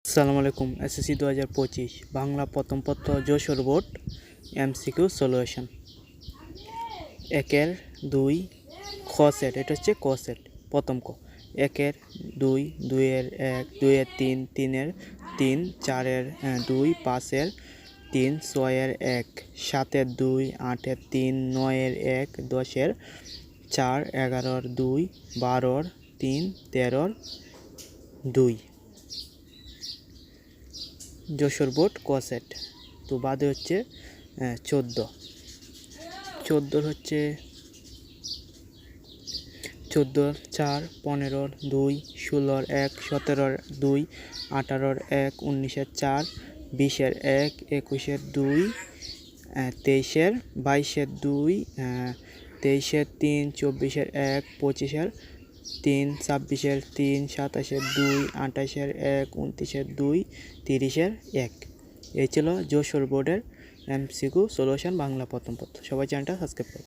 আসসালামু আলাইকুম। এসএসসি 2025 বাংলা প্রথম পত্র যশোর বোর্ড এমসিকিউ সলিউশন। 1-এর 2 খ সেট, এটা হচ্ছে ক সেট। প্রথম ক 1-এর 2, 2-এর 1, 2-এর 3, 3-এর 3, 4-এর 2, 5-এর 3, 6-এর 1, 7-এর 2, 8-এর 3, 9-এর 1, 10-এর 4, 11-এর 2, 12-এর 3, 13-এর 2। যশোর বোর্ড ক সেট। তো বাদে হচ্ছে 14 হচ্ছে 14-এর 4, 15-এর 2, 16-এর 1, 17-এর 2, 18-এর 1, 19-এর 4, 20-এর 1, 21-এর 2, 23-এর 22-এর 2, 23-এর 3, 24-এর 1, 25-এর 3, 26-এর 3, 27-এর 2, 28-এর 1, 29-এর 2, 30-এর 1। এই ছিল যশোর বোর্ডের এমসিকিউ সলিউশন বাংলা প্রথম পত্র। সবাই চ্যানেলটা সাবস্ক্রাইব করুন।